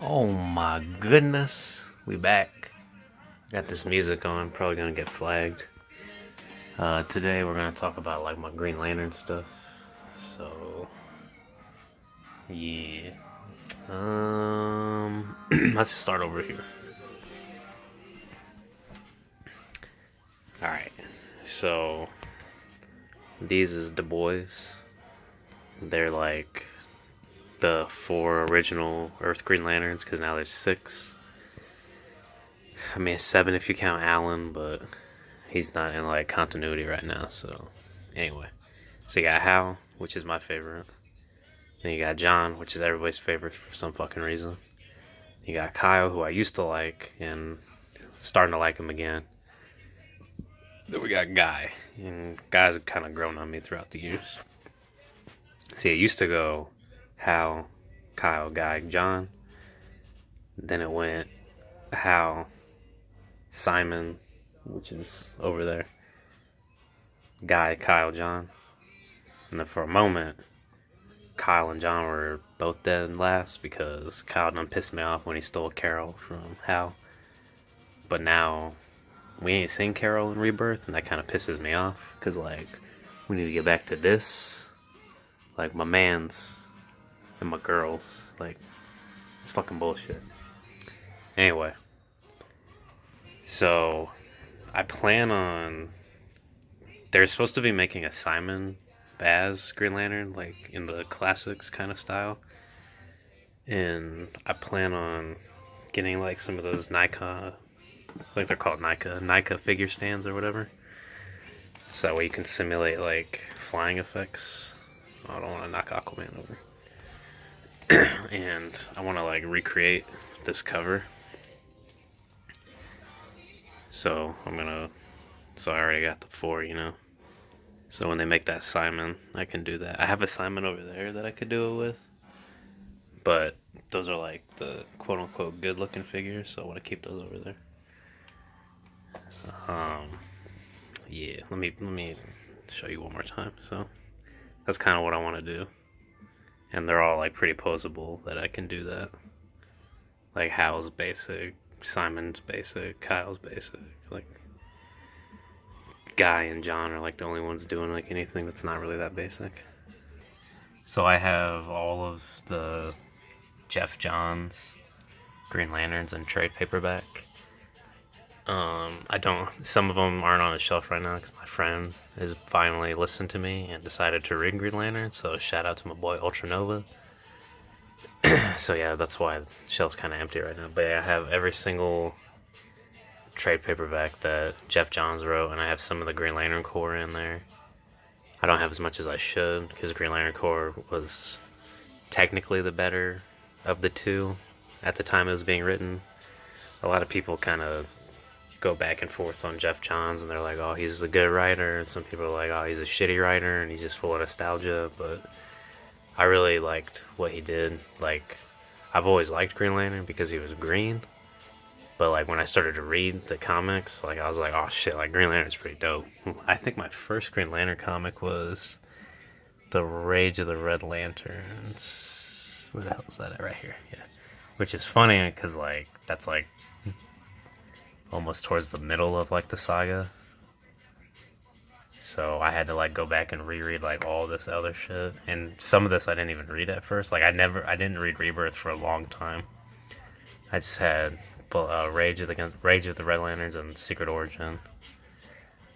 Oh my goodness, we back. Got this music on, probably gonna get flagged. Today we're gonna talk about like my Green Lantern stuff. So yeah, let's start over here. All right, so these is the boys. They're like the four original Earth Green Lanterns, because now there's six. I mean, seven if you count Alan, but he's not in like continuity right now. So anyway, so you got Hal, which is my favorite. Then you got John, which is everybody's favorite for some fucking reason. You got Kyle, who I used to like, and starting to like him again. Then we got Guy, and Guy's kind of grown on me throughout the years. See, it used to go Hal, Kyle, Guy, John. Then it went Hal, Simon, which is over there, Guy, Kyle, John. And then for a moment, Kyle and John were both dead last because Kyle done pissed me off when he stole Carol from Hal. But now we ain't seen Carol in Rebirth, and that kind of pisses me off because like we need to get back to this, like my man's and my girls. Like it's fucking bullshit. Anyway, so I plan on. They're supposed to be making a Simon Baz Green Lantern, like in the classics kind of style. And I plan on getting like some of those Nika, I think they're called Nika figure stands or whatever. So that way you can simulate like flying effects. Oh, I don't want to knock Aquaman over. And I want to like recreate this cover. So so I already got the four. So when they make that Simon, I can do that. I have a Simon over there that I could do it with. But those are like the quote unquote good looking figures, so I want to keep those over there. Yeah, let me show you one more time. So that's kind of what I want to do. And they're all like pretty posable that I can do that. Like Hal's basic, Simon's basic, Kyle's basic, like Guy and John are like the only ones doing like anything that's not really that basic. So I have all of the Jeff Johns Green Lanterns in trade paperback. I don't. Some of them aren't on the shelf right now because my friend has finally listened to me and decided to read Green Lantern. So shout out to my boy Ultranova. So yeah, that's why the shelf's kind of empty right now. But yeah, I have every single trade paperback that Jeff Johns wrote, and I have some of the Green Lantern Corps in there. I don't have as much as I should because Green Lantern Corps was technically the better of the two at the time it was being written. A lot of people kind of go back and forth on Jeff Johns, and they're like, oh, he's a good writer, and some people are like, oh, he's a shitty writer and he's just full of nostalgia. But I really liked what he did. Like, I've always liked Green Lantern because he was green, but like when I started to read the comics, like I was like, oh shit, like Green Lantern's pretty dope. I think my first Green Lantern comic was The Rage of the Red Lanterns. Where the hell is that at? Right here, yeah. Which is funny because like that's like almost towards the middle of like the saga. So I had to like go back and reread like all this other shit, and some of this I didn't even read at first. Like I didn't read Rebirth for a long time. I just had Rage of the Red Lanterns and Secret Origin.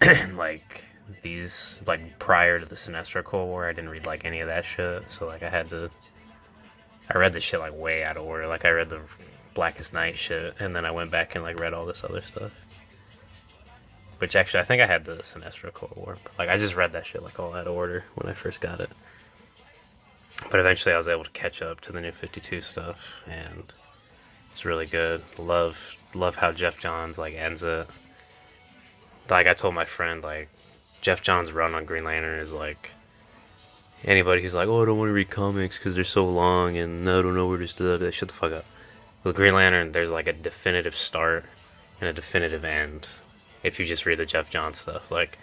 And like these, like prior to the Sinestro Cold War, I didn't read like any of that shit. So like I read this shit like way out of order. Like I read the Blackest Night shit, and then I went back and like read all this other stuff. Which actually, I think I had the Sinestro Cold War. But, like I just read that shit like all out of order when I first got it. But eventually, I was able to catch up to the New 52 stuff, and it's really good. Love how Jeff Johns like ends it. Like I told my friend, like Jeff Johns' run on Green Lantern is like anybody who's like, oh, I don't want to read comics because they're so long and I don't know where to start. Shut the fuck up. With Green Lantern, there's like a definitive start and a definitive end. If you just read the Jeff Johns stuff, like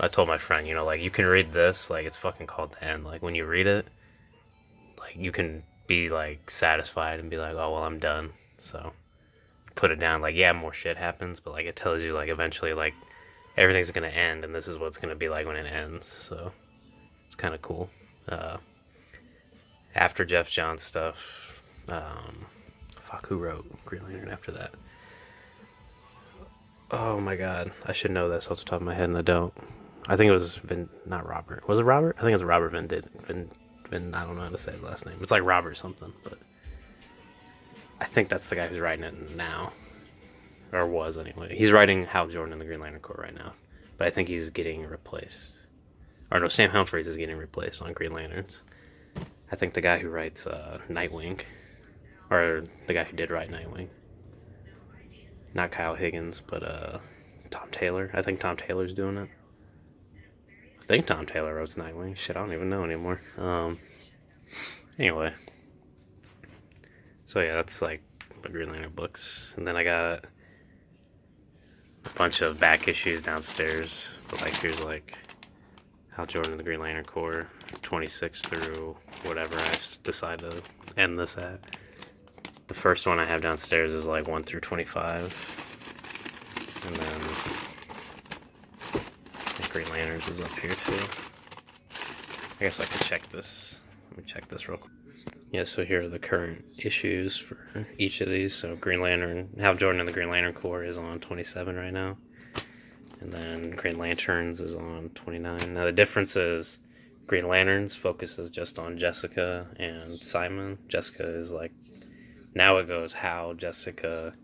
I told my friend, like you can read this, like it's fucking called the end. Like when you read it, like you can be like satisfied and be like, oh well, I'm done. So put it down. Like, yeah, more shit happens, but like it tells you like eventually like everything's gonna end, and this is what it's gonna be like when it ends. So it's kind of cool. After Jeff Johns stuff, who wrote Green Lantern after that? Oh my god, I should know this off the top of my head, and I don't. I think it was not Robert. Was it Robert? I think it was Robert I don't know how to say the last name. It's like Robert something, but I think that's the guy who's writing it now, or was anyway. He's writing Hal Jordan in the Green Lantern Corps right now, but I think he's getting replaced. Or no, Sam Humphries is getting replaced on Green Lanterns. I think the guy who writes Nightwing, or the guy who did write Nightwing, not Kyle Higgins, but Tom Taylor. I think Tom Taylor's doing it. I think Tom Taylor wrote Nightwing. Shit, I don't even know anymore. Anyway. So yeah, that's like the Green Lantern books. And then I got a bunch of back issues downstairs. But like here's like Hal Jordan and the Green Lantern Corps, 26 through whatever I decide to end this at. The first one I have downstairs is like 1 through 25. And then the Green Lanterns is up here too. I guess I could check this. Let me check this real quick. Yeah, so here are the current issues for each of these. So Green Lantern, Hal Jordan and the Green Lantern Corps is on 27 right now. And then Green Lanterns is on 29. Now the difference is Green Lanterns focuses just on Jessica and Simon. Jessica is like, now it goes Hal, Jessica,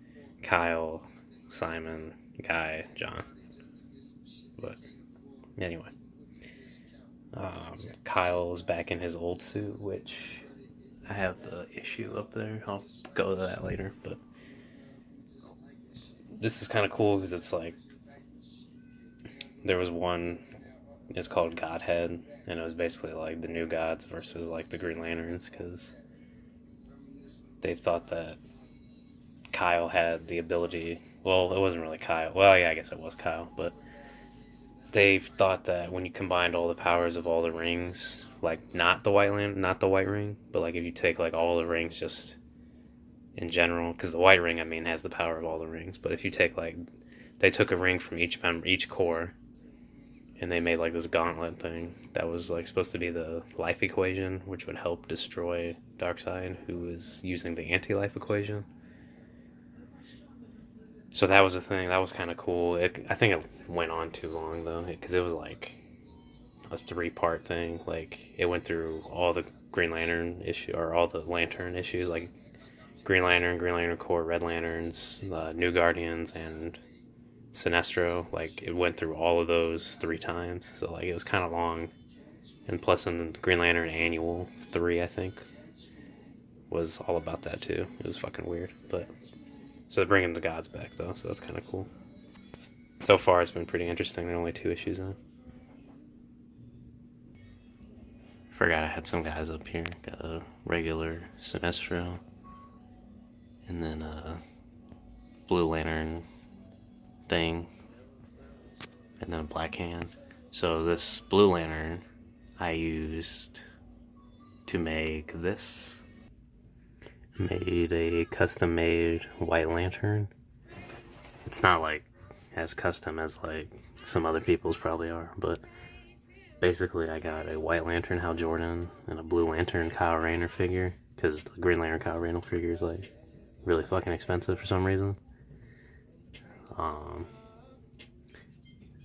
Kyle, Simon, Guy, John. But anyway. Kyle's back in his old suit, which I have the issue up there. I'll go to that later, but this is kind of cool because it's like there was one, it's called Godhead, and it was basically like the New Gods versus like the Green Lanterns, because they thought that Kyle had the ability, well, it wasn't really Kyle, well, yeah, I guess it was Kyle, but they thought that when you combined all the powers of all the rings, like not the White Ring, but like if you take like all the rings just in general, because the White Ring, I mean, has the power of all the rings, but if you take like, they took a ring from each member, each core, and they made like this gauntlet thing that was like supposed to be the life equation, which would help destroy Darkseid, who is using the anti-life equation. So that was a thing. That was kind of cool. I think it went on too long though, because it was like a 3-part thing. Like it went through all the Green Lantern issue, or all the Lantern issues, like Green Lantern Corps, Red Lanterns, New Guardians, and Sinestro. Like it went through all of those 3 times. So like it was kind of long. And plus, in the Green Lantern Annual 3, I think, was all about that too. It was fucking weird, but. So they're bringing the gods back, though, so that's kind of cool. So far, it's been pretty interesting. There are only 2 issues in. Forgot I had some guys up here. Got a regular Sinestro, and then a Blue Lantern thing, and then a Black Hand. So this Blue Lantern I used to make this. Made a custom-made White Lantern. It's not like as custom as like some other people's probably are, but basically I got a White Lantern Hal Jordan and a Blue Lantern Kyle Rayner figure, because the Green Lantern Kyle Rayner figure is like really fucking expensive for some reason.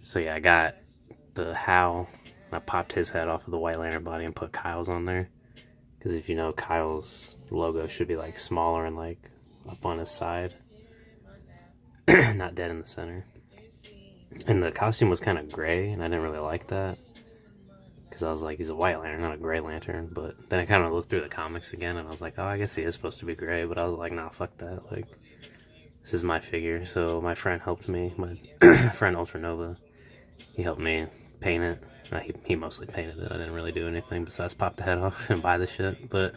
So yeah, I got the Hal, I popped his head off of the White Lantern body and put Kyle's on there. Because if you know, Kyle's logo should be like smaller and like up on his side. Not dead in the center. And the costume was kind of gray, and I didn't really like that. Because I was like, he's a White Lantern, not a Gray Lantern. But then I kind of looked through the comics again, and I was like, oh, I guess he is supposed to be gray. But I was like, nah, fuck that. Like, this is my figure. So my friend helped me. My friend Ultranova, he helped me paint it. He mostly painted it. I didn't really do anything besides pop the head off and buy the shit. But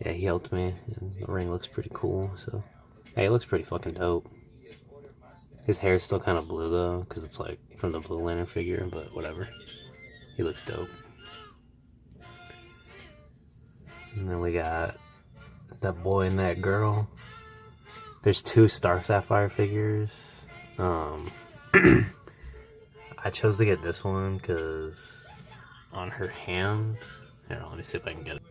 yeah, he helped me, and the ring looks pretty cool. So hey, it looks pretty fucking dope. His hair is still kind of blue though, because it's like from the Blue Lantern figure. But whatever, he looks dope. And then we got that boy and that girl. There's 2 Star Sapphire figures. I chose to get this one because on her hand, here, let me see if I can get it.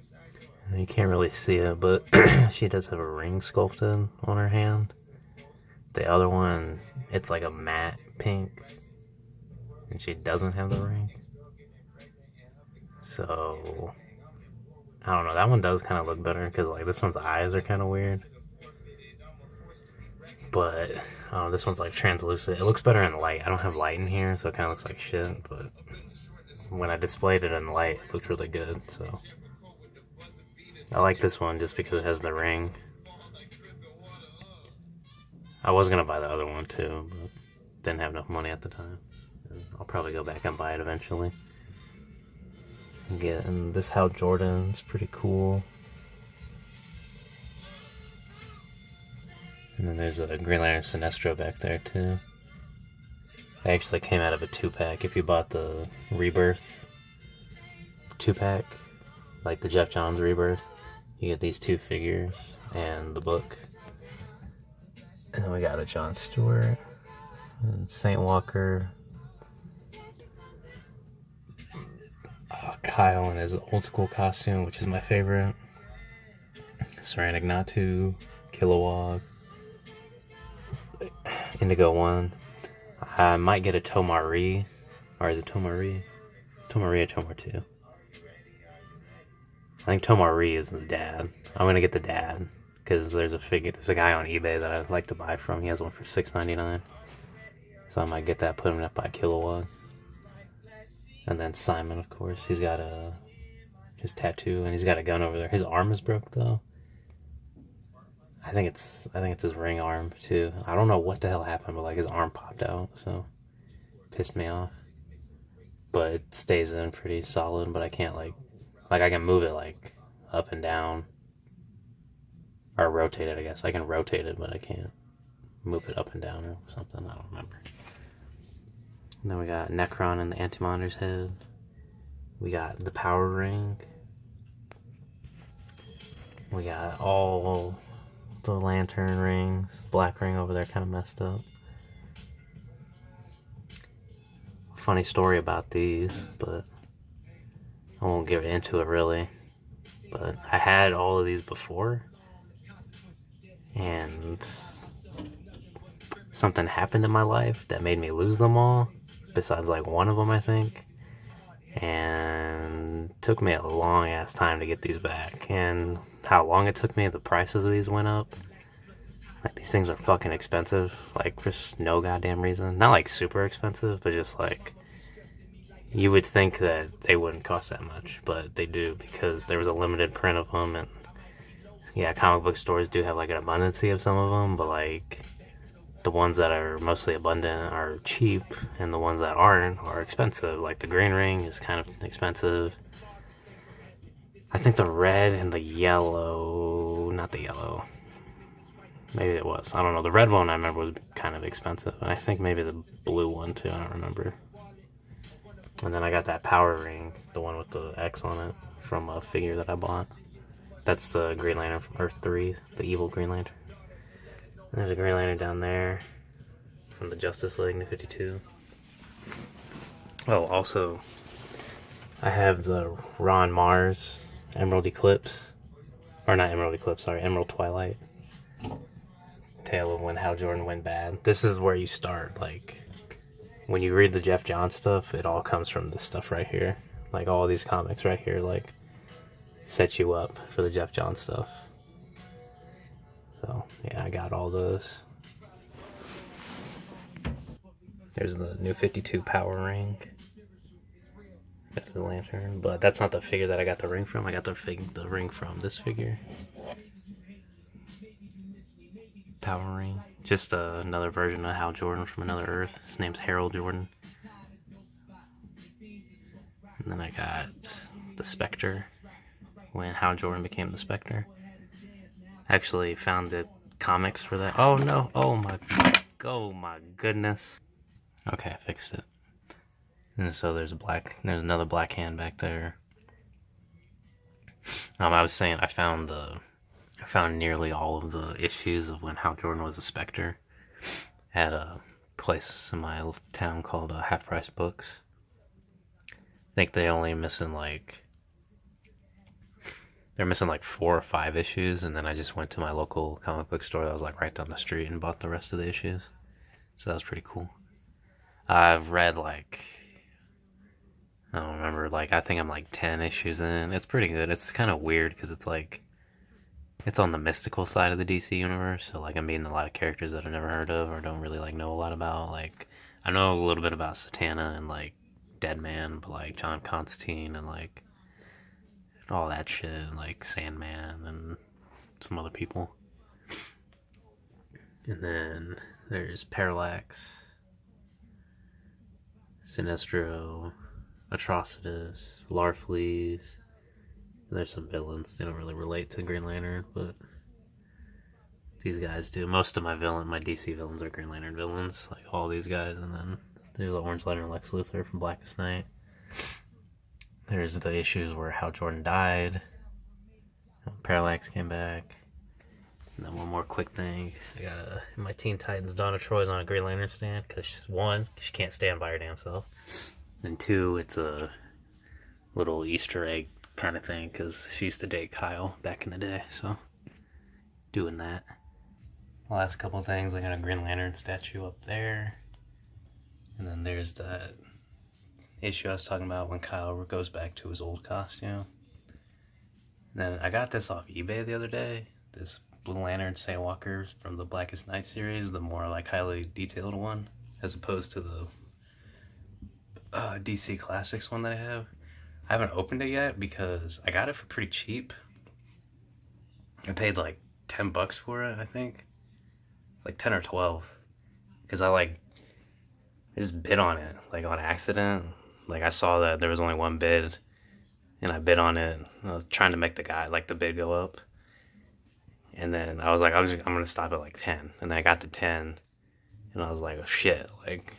You can't really see it, but she does have a ring sculpted on her hand. The other one, it's like a matte pink, and she doesn't have the ring. So, I don't know, that one does kind of look better, because like this one's eyes are kind of weird. But, this one's like translucent. It looks better in light. I don't have light in here, so it kind of looks like shit, but when I displayed it in light, it looked really good, so. I like this one just because it has the ring. I was gonna buy the other one too, but didn't have enough money at the time. I'll probably go back and buy it eventually. Again, this Hal Jordan's pretty cool. And then there's a Green Lantern Sinestro back there too. They actually came out of a 2-pack. If you bought the Rebirth 2-pack, like the Geoff Johns Rebirth, you get these 2 figures and the book. And then we got a John Stewart, and Saint Walker, Kyle in his old school costume, which is my favorite, Saranic Natu, Kilowog, Indigo 1. I might get a Tomari, or is it Tomari? It's Tomari or Tomar 2. I think Tomari is the dad. I'm gonna get the dad, because there's a guy on eBay that I'd like to buy from. He has one for $6.99. So I might get that, put him up by Kilowog. And then Simon, of course, he's got his tattoo, and he's got a gun over there. His arm is broke though. I think it's his ring arm too. I don't know what the hell happened, but like his arm popped out, so pissed me off. But it stays in pretty solid, but I can't like I can move it like up and down. Or rotate it, I guess. I can rotate it, but I can't move it up and down or something. I don't remember. And then we got Necron and the Antimonder's head. We got the Power Ring. We got all the Lantern rings. Black ring over there kind of messed up. Funny story about these, but I won't get into it really. But I had all of these before, and something happened in my life that made me lose them all, besides like one of them I think, and it took me a long ass time to get these back. And how long it took me, the prices of these went up. Like, these things are fucking expensive, like for no goddamn reason. Not like super expensive, but just like, you would think that they wouldn't cost that much, but they do, because there was a limited print of them. And yeah, comic book stores do have like an abundance of some of them, but like the ones that are mostly abundant are cheap, and the ones that aren't are expensive. Like the green ring is kind of expensive. I think the red and the yellow, not the yellow, maybe it was, I don't know. The red one I remember was kind of expensive, and I think maybe the blue one too, I don't remember. And then I got that Power Ring, the one with the X on it, from a figure that I bought. That's the Green Lantern from Earth 3, the evil Green Lantern. And there's a Green Lantern down there from the Justice League, New 52. Oh, also, I have the Ron Mars Emerald Eclipse. Or not Emerald Eclipse, sorry, Emerald Twilight. Tale of when Hal Jordan went bad. This is where you start, like, when you read the Geoff Johns stuff, it all comes from this stuff right here. Like, all these comics right here, like, set you up for the Geoff Johns stuff. So, yeah, I got all those. There's the New 52 Power Ring. Got the Lantern, but that's not the figure that I got the ring from. I got the ring from this figure. Power Ring. Just another version of Hal Jordan from another Earth. His name's Harold Jordan. And then I got the Spectre, when Hal Jordan became the Spectre. Actually found the comics for that. Oh no, oh my goodness. Okay, I fixed it. And so there's another black hand back there. I was saying I found the I found nearly all of the issues of when Hal Jordan was a Spectre at a place in my town called Half Price Books. I think they're missing like 4 or 5 issues, and then I just went to my local comic book store that was like right down the street and bought the rest of the issues. So that was pretty cool. I've read like, I don't remember, like I think I'm like 10 issues in. It's pretty good. It's kind of weird because it's like it's on the mystical side of the DC universe, so like I'm meeting a lot of characters that I've never heard of or don't really like know a lot about. Like I know a little bit about Satana and like Deadman, but like John Constantine and like all that shit, and like Sandman and some other people. And then there's Parallax, Sinestro, Atrocitus, Larfleeze. There's some villains. They don't really relate to Green Lantern, but these guys do. Most of my DC villains are Green Lantern villains, like all these guys. And then there's the Orange Lantern Lex Luthor from Blackest Night. There's the issues where Hal Jordan died. Parallax came back. And then one more quick thing. I got in my Teen Titans, Donna Troy's on a Green Lantern stand because one, she can't stand by her damn self. And two, it's a little Easter egg kind of thing because she used to date Kyle back in the day. So doing that. The last couple things, I got a Green Lantern statue up there. And then there's that issue I was talking about when Kyle goes back to his old costume. And then I got this off eBay the other day. This Blue Lantern Sailwalker from the Blackest Night series, the more like highly detailed one, as opposed to the DC Classics one that I have. I haven't opened it yet because I got it for pretty cheap. I paid like $10 for it, I think. Like 10 or 12. Because I just bid on it, like on accident. Like I saw that there was only one bid, and I bid on it. I was trying to make the bid go up. And then I was like, I'm gonna stop at like 10. And then I got to 10, and I was like, oh shit, like,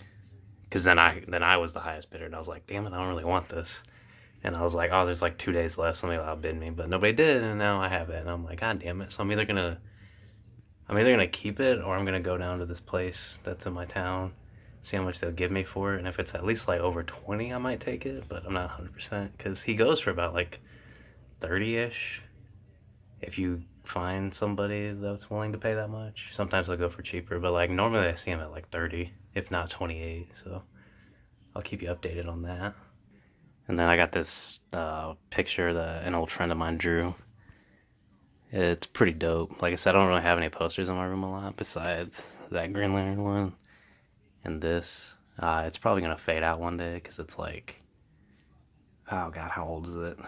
because then I was the highest bidder, and I was like, damn it, I don't really want this. And I was like, oh, there's like 2 days left, somebody will outbid me, but nobody did, and now I have it, and I'm like, god damn it. So I'm either gonna keep it, or I'm gonna go down to this place that's in my town, see how much they'll give me for it, and if it's at least like over 20, I might take it, but I'm not 100%, because he goes for about like 30-ish, if you find somebody that's willing to pay that much. Sometimes they'll go for cheaper, but like normally I see him at like 30, if not 28, so I'll keep you updated on that. And then I got this picture that an old friend of mine drew. It's pretty dope. Like I said, I don't really have any posters in my room a lot besides that Green Lantern one and this. It's probably going to fade out one day because it's like, oh god, how old is it?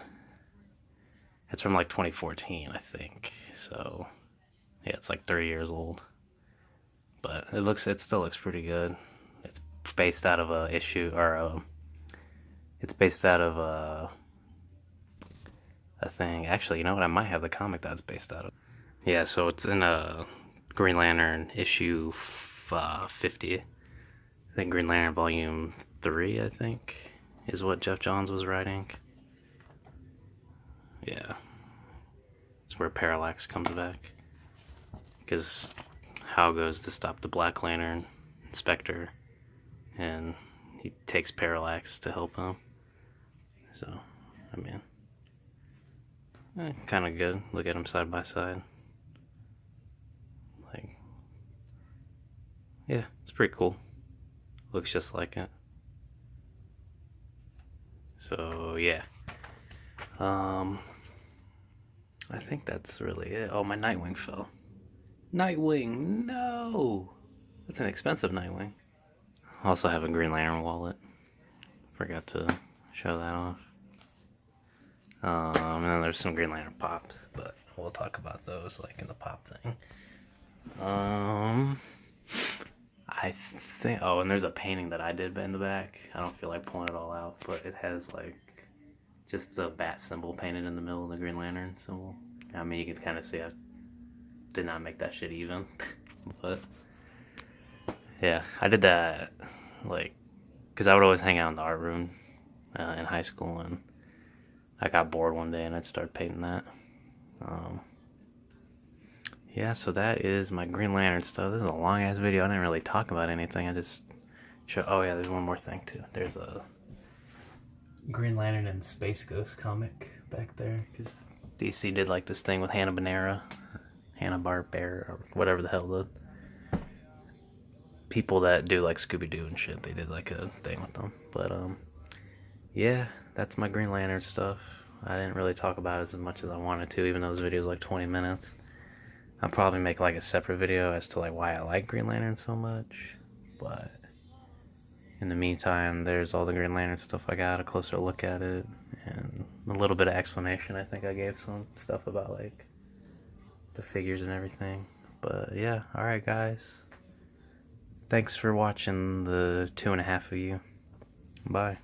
It's from like 2014, I think. So, yeah, it's like 3 years old. But it still looks pretty good. It's based out of it's based out of a thing. Actually, you know what? I might have the comic that's based out of. Yeah, so it's in a Green Lantern issue 50. I think Green Lantern Volume 3, I think, is what Jeff Johns was writing. Yeah. It's where Parallax comes back. Because Hal goes to stop the Black Lantern Spectre, and he takes Parallax to help him. So, I mean, kind of good. Look at them side by side. Like, yeah, it's pretty cool. Looks just like it. So, yeah. I think that's really it. Oh, my Nightwing fell. Nightwing, no! That's an expensive Nightwing. I also have a Green Lantern wallet. Forgot to show that off. And then there's some Green Lantern pops, but we'll talk about those like in the pop thing. I think. Oh, and there's a painting that I did in the back. I don't feel like pulling it all out, but it has like just the bat symbol painted in the middle of the Green Lantern symbol. I mean, you can kind of see I did not make that shit even, but yeah, I did that like because I would always hang out in the art room in high school, and I got bored one day and I'd start painting that. yeah, so that is my Green Lantern stuff. This is a long ass video. I didn't really talk about anything. I just show. Oh yeah, there's one more thing too. There's a Green Lantern and Space Ghost comic back there because DC did like this thing with Hanna-Barbera, or whatever the hell the people that do like Scooby-Doo and shit. They did like a thing with them. But yeah, that's my Green Lantern stuff. I didn't really talk about it as much as I wanted to, even though this video is like 20 minutes. I'll probably make like a separate video as to like why I like Green Lantern so much. But in the meantime, there's all the Green Lantern stuff I got, a closer look at it, and a little bit of explanation. I think I gave some stuff about like the figures and everything. But yeah, alright guys. Thanks for watching, the 2.5 of you. Bye.